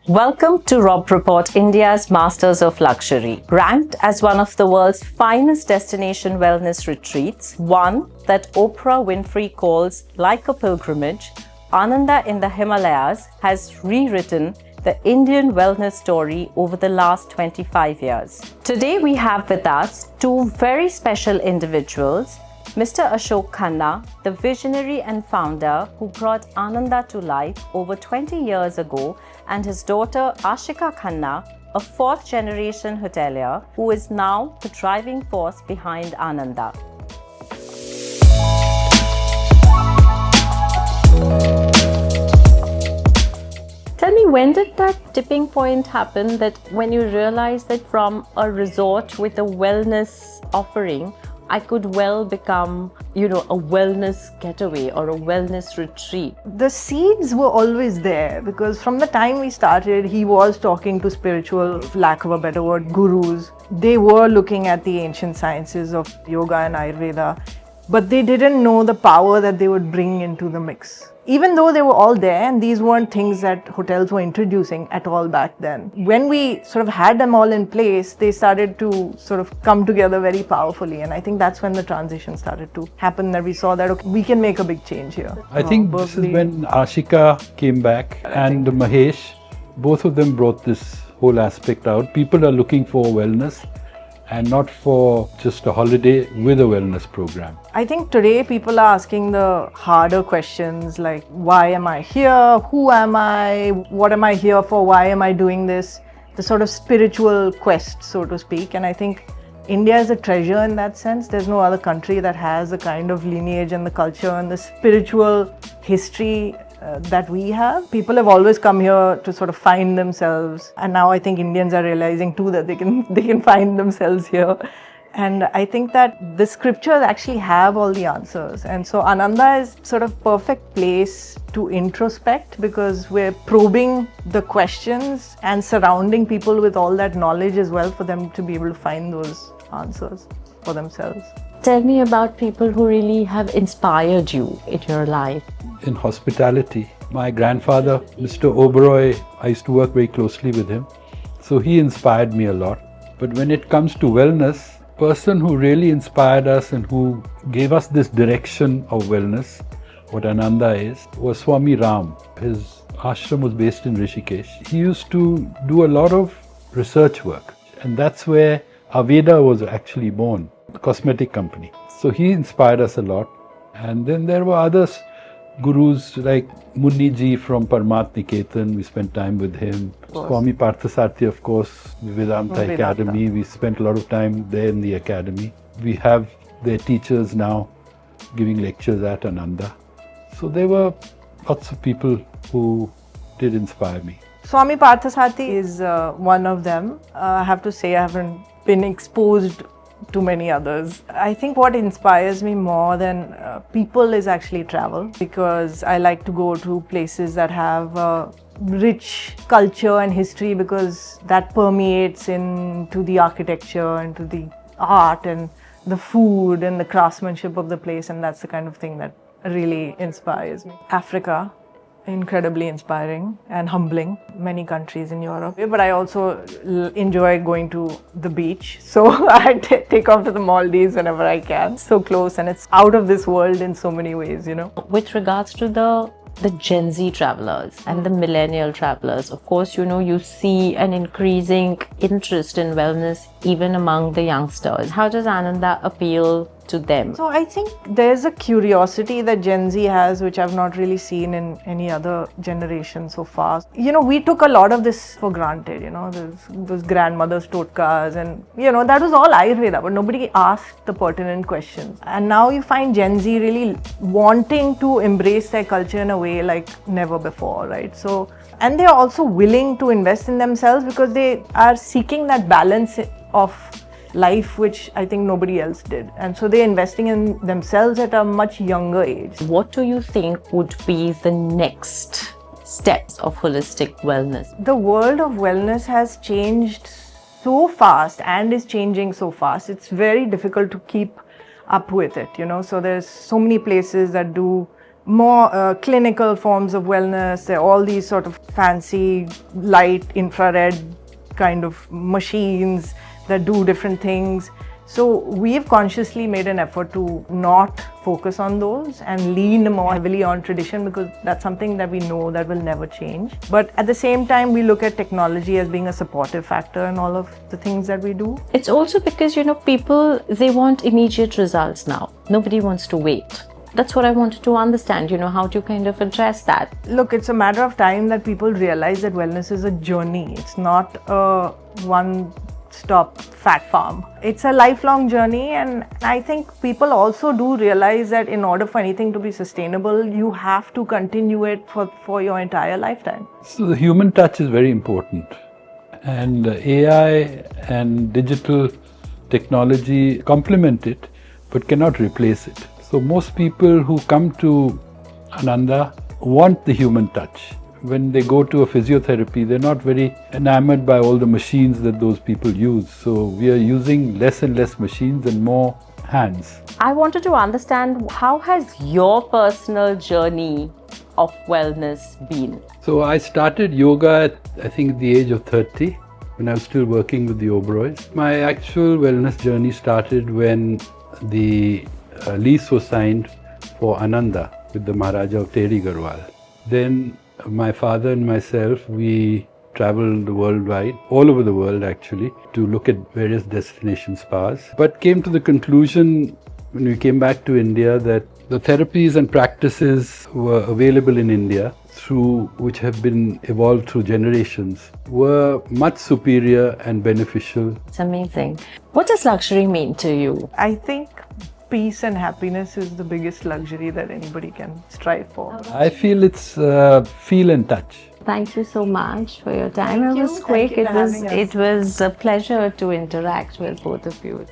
Welcome to Rob Report, India's Masters of Luxury. Ranked as one of the world's finest destination wellness retreats, one that Oprah Winfrey calls like a pilgrimage, Ananda in the Himalayas has rewritten the Indian wellness story over the last 25 years. Today we have with us two very special individuals, Mr. Ashok Khanna, the visionary and founder who brought Ananda to life over 20 years ago, and his daughter Aashica Khanna, a fourth-generation hotelier who is now the driving force behind Ananda. Tell me, when did that tipping point happen, that when you realized that from a resort with a wellness offering, I could well become, a wellness getaway or a wellness retreat? The seeds were always there because from the time we started, he was talking to spiritual, for lack of a better word, gurus. They were looking at the ancient sciences of yoga and Ayurveda, but they didn't know the power that they would bring into the mix. Even though they were all there, and these weren't things that hotels were introducing at all back then. When we sort of had them all in place, they started to sort of come together very powerfully. And I think that's when the transition started to happen, that we saw that, okay, we can make a big change here. I think this is when Aashica came back and Mahesh, both of them brought this whole aspect out. People are looking for wellness and not for just a holiday with a wellness program. I think today people are asking the harder questions like, why am I here? Who am I? What am I here for? Why am I doing this? The sort of spiritual quest, so to speak. And I think India is a treasure in that sense. There's no other country that has the kind of lineage and the culture and the spiritual history that we have. People have always come here to sort of find themselves, and now I think Indians are realizing too that they can find themselves here. And I think that the scriptures actually have all the answers, and so Ananda is sort of perfect place to introspect because we're probing the questions and surrounding people with all that knowledge as well for them to be able to find those answers for themselves. Tell me about people who really have inspired you in your life. In hospitality, my grandfather, Mr. Oberoi, I used to work very closely with him. So he inspired me a lot. But when it comes to wellness, person who really inspired us and who gave us this direction of wellness, what Ananda is, was Swami Ram. His ashram was based in Rishikesh. He used to do a lot of research work, and that's where Aveda was actually born, the cosmetic company. So he inspired us a lot. And then there were others, gurus like Munni ji from Parmat Niketan, we spent time with him. Swami Parthasarthi, of course, Vedanta Academy, we spent a lot of time there in the academy. We have their teachers now giving lectures at Ananda. So there were lots of people who did inspire me. Swami Parthasarthi is one of them. I have to say I haven't been exposed to many others. I think what inspires me more than people is actually travel, because I like to go to places that have rich culture and history, because that permeates into the architecture, into the art and the food and the craftsmanship of the place, and that's the kind of thing that really inspires me. Africa, incredibly inspiring and humbling. Many countries in Europe, but I also enjoy going to the beach, so I take off to the Maldives whenever I can. So close, and it's out of this world in so many ways, With regards to the Gen Z travelers and the millennial travelers, of course, you see an increasing interest in wellness even among the youngsters. How does Ananda appeal to them? So I think there's a curiosity that Gen Z has, which I've not really seen in any other generation so far. We took a lot of this for granted, those grandmothers' totkas, and that was all Ayurveda, but nobody asked the pertinent questions. And now you find Gen Z really wanting to embrace their culture in a way like never before, right? So, and they're also willing to invest in themselves because they are seeking that balance of life, which I think nobody else did. And so they're investing in themselves at a much younger age. What do you think would be the next steps of holistic wellness? The world of wellness has changed so fast and is changing so fast. It's very difficult to keep up with it, So there's so many places that do more clinical forms of wellness. There are all these sort of fancy light infrared kind of machines that do different things. So we've consciously made an effort to not focus on those and lean more heavily on tradition, because that's something that we know that will never change. But at the same time, we look at technology as being a supportive factor in all of the things that we do. It's also because, people, they want immediate results now. Nobody wants to wait. That's what I wanted to understand, how do you kind of address that? Look, it's a matter of time that people realize that wellness is a journey. It's not a one-stop fat farm. It's a lifelong journey, and I think people also do realize that in order for anything to be sustainable, you have to continue it for your entire lifetime. So the human touch is very important, and AI and digital technology complement it but cannot replace it. So most people who come to Ananda want the human touch. When they go to a physiotherapy, they're not very enamored by all the machines that those people use. So we are using less and less machines and more hands. I wanted to understand, how has your personal journey of wellness been? So I started yoga at, I think, the age of 30, when I was still working with the Oberois. My actual wellness journey started when the lease was signed for Ananda with the Maharaja of Teri Garhwal. Then my father and myself, we traveled worldwide, all over the world actually, to look at various destination spas, but came to the conclusion when we came back to India that the therapies and practices were available in India, which have been evolved through generations, were much superior and beneficial. It's amazing. What does luxury mean to you? I think peace and happiness is the biggest luxury that anybody can strive for. I feel it's feel and touch. Thank you so much for your time. It was Thank quick. you for having us. It was a pleasure to interact with both of you.